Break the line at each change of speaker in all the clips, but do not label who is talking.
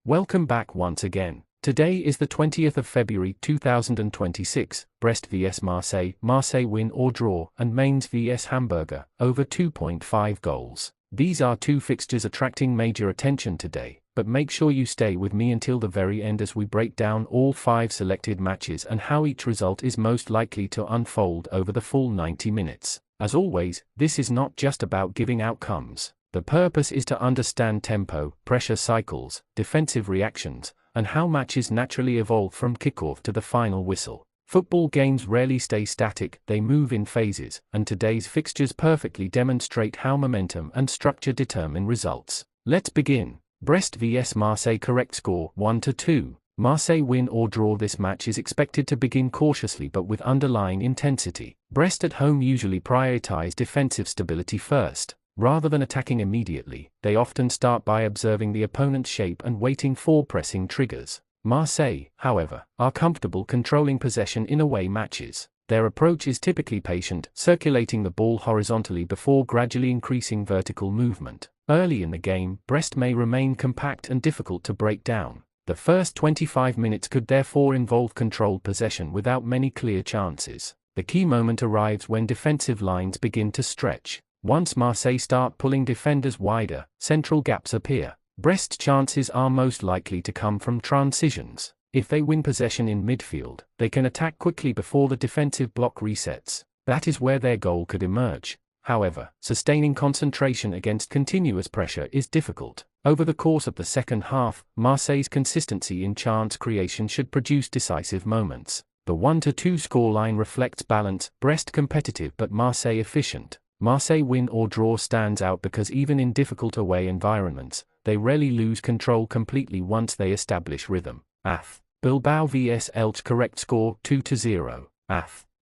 Welcome back once again. Today is the 20th of February 2026, Brest vs Marseille, Marseille win or draw, and Mainz vs Hamburger, over 2.5 goals. These are two fixtures attracting major attention today, but make sure you stay with me until the very end as we break down all 5 selected matches and how each result is most likely to unfold over the full 90 minutes. As always, this is not just about giving outcomes. The purpose is to understand tempo, pressure cycles, defensive reactions, and how matches naturally evolve from kickoff to the final whistle. Football games rarely stay static, they move in phases, and today's fixtures perfectly demonstrate how momentum and structure determine results. Let's begin. Brest vs Marseille. Correct score 1-2. Marseille win or draw. This match is expected to begin cautiously but with underlying intensity. Brest at home usually prioritize defensive stability first. Rather than attacking immediately, they often start by observing the opponent's shape and waiting for pressing triggers. Marseille, however, are comfortable controlling possession in away matches. Their approach is typically patient, circulating the ball horizontally before gradually increasing vertical movement. Early in the game, Brest may remain compact and difficult to break down. The first 25 minutes could therefore involve controlled possession without many clear chances. The key moment arrives when defensive lines begin to stretch. Once Marseille start pulling defenders wider, central gaps appear. Brest's chances are most likely to come from transitions. If they win possession in midfield, they can attack quickly before the defensive block resets. That is where their goal could emerge. However, sustaining concentration against continuous pressure is difficult. Over the course of the second half, Marseille's consistency in chance creation should produce decisive moments. The 1-2 scoreline reflects balance, Brest competitive but Marseille efficient. Marseille win or draw stands out because even in difficult away environments, they rarely lose control completely once they establish rhythm. Bilbao vs Elche. Correct score 2-0.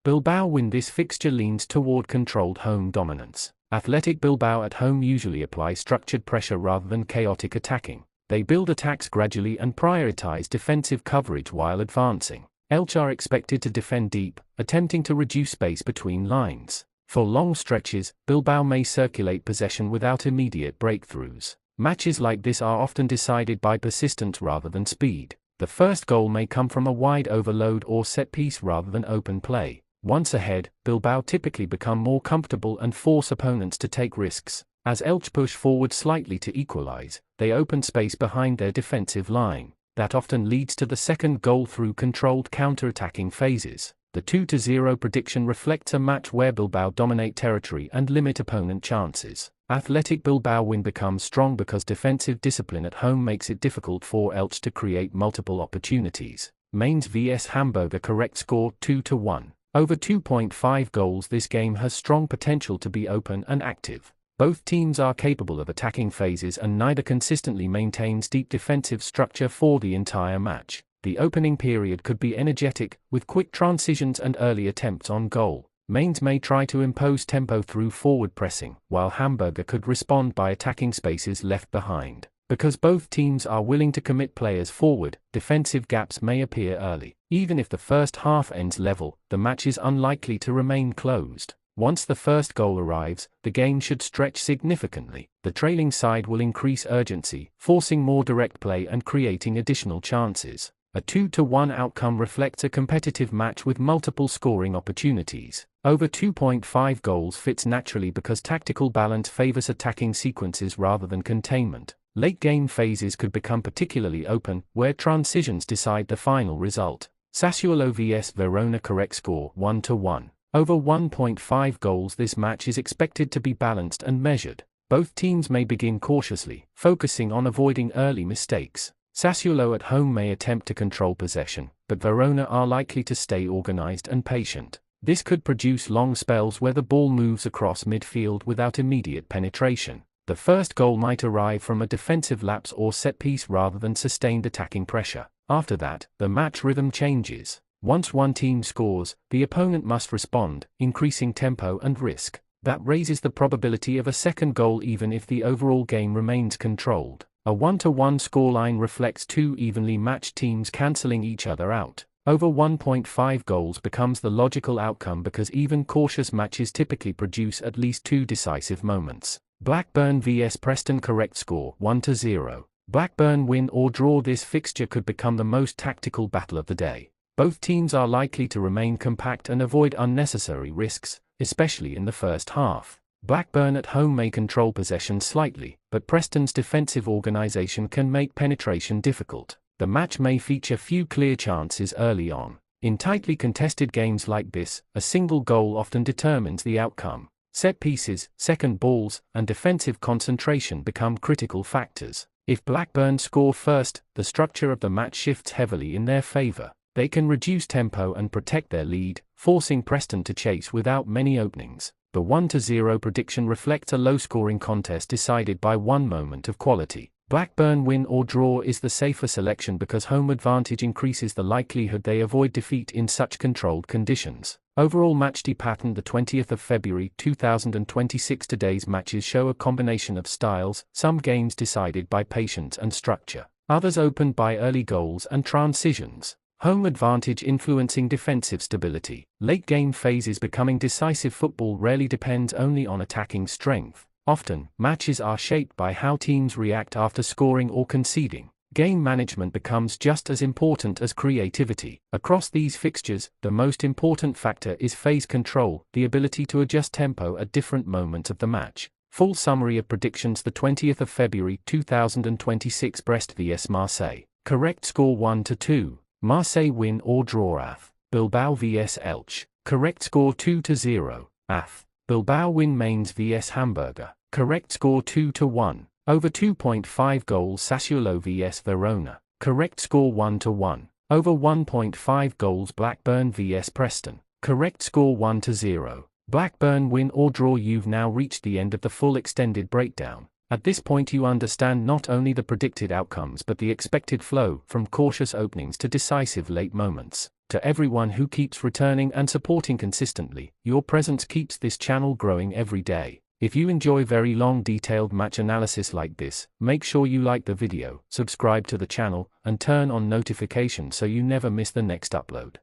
Bilbao win. This fixture leans toward controlled home dominance. Athletic Bilbao at home usually apply structured pressure rather than chaotic attacking. They build attacks gradually and prioritize defensive coverage while advancing. Elche are expected to defend deep, attempting to reduce space between lines. For long stretches, Bilbao may circulate possession without immediate breakthroughs. Matches like this are often decided by persistence rather than speed. The first goal may come from a wide overload or set piece rather than open play. Once ahead, Bilbao typically become more comfortable and force opponents to take risks. As Elche push forward slightly to equalize, they open space behind their defensive line. That often leads to the second goal through controlled counter-attacking phases. The 2-0 prediction reflects a match where Bilbao dominate territory and limit opponent chances. Athletic Bilbao win becomes strong because defensive discipline at home makes it difficult for Elche to create multiple opportunities. Mainz vs Hamburger. Correct score 2-1. Over 2.5 goals. This game has strong potential to be open and active. Both teams are capable of attacking phases and neither consistently maintains deep defensive structure for the entire match. The opening period could be energetic, with quick transitions and early attempts on goal. Mainz may try to impose tempo through forward pressing, while Hamburger could respond by attacking spaces left behind. Because both teams are willing to commit players forward, defensive gaps may appear early. Even if the first half ends level, the match is unlikely to remain closed. Once the first goal arrives, the game should stretch significantly. The trailing side will increase urgency, forcing more direct play and creating additional chances. A 2-1 outcome reflects a competitive match with multiple scoring opportunities. Over 2.5 goals fits naturally because tactical balance favors attacking sequences rather than containment. Late-game phases could become particularly open, where transitions decide the final result. Sassuolo vs Verona. Correct score 1-1. Over 1.5 goals. This match is expected to be balanced and measured. Both teams may begin cautiously, focusing on avoiding early mistakes. Sassuolo at home may attempt to control possession, but Verona are likely to stay organized and patient. This could produce long spells where the ball moves across midfield without immediate penetration. The first goal might arrive from a defensive lapse or set piece rather than sustained attacking pressure. After that, the match rhythm changes. Once one team scores, the opponent must respond, increasing tempo and risk. That raises the probability of a second goal even if the overall game remains controlled. A 1-1 scoreline reflects two evenly matched teams cancelling each other out. Over 1.5 goals becomes the logical outcome because even cautious matches typically produce at least 2 decisive moments. Blackburn vs Preston. Correct score 1-0. Blackburn win or draw. This fixture could become the most tactical battle of the day. Both teams are likely to remain compact and avoid unnecessary risks, especially in the first half. Blackburn at home may control possession slightly, but Preston's defensive organisation can make penetration difficult. The match may feature few clear chances early on. In tightly contested games like this, a single goal often determines the outcome. Set pieces, second balls, and defensive concentration become critical factors. If Blackburn score first, the structure of the match shifts heavily in their favour. They can reduce tempo and protect their lead, forcing Preston to chase without many openings. The 1-0 prediction reflects a low-scoring contest decided by one moment of quality. Blackburn win or draw is the safer selection because home advantage increases the likelihood they avoid defeat in such controlled conditions. Overall matchday pattern: the 20th of February 2026. Today's matches show a combination of styles, some games decided by patience and structure, others opened by early goals and transitions. Home advantage influencing defensive stability. Late game phases becoming decisive. Football rarely depends only on attacking strength. Often, matches are shaped by how teams react after scoring or conceding. Game management becomes just as important as creativity. Across these fixtures, the most important factor is phase control, the ability to adjust tempo at different moments of the match. Full summary of predictions: the 20th of February 2026. Brest vs Marseille. Correct score 1-2. Marseille win or draw. AF. Bilbao vs Elche. Correct score 2-0. AF. Bilbao win. Mainz vs Hamburger. Correct score 2-1. Over 2.5 goals. Sassuolo vs Verona. Correct score 1-1. Over 1.5 goals. Blackburn vs Preston. Correct score 1-0. Blackburn win or draw. You've now reached the end of the full extended breakdown. At this point you understand not only the predicted outcomes but the expected flow, from cautious openings to decisive late moments. To everyone who keeps returning and supporting consistently, your presence keeps this channel growing every day. If you enjoy very long detailed match analysis like this, make sure you like the video, subscribe to the channel, and turn on notifications so you never miss the next upload.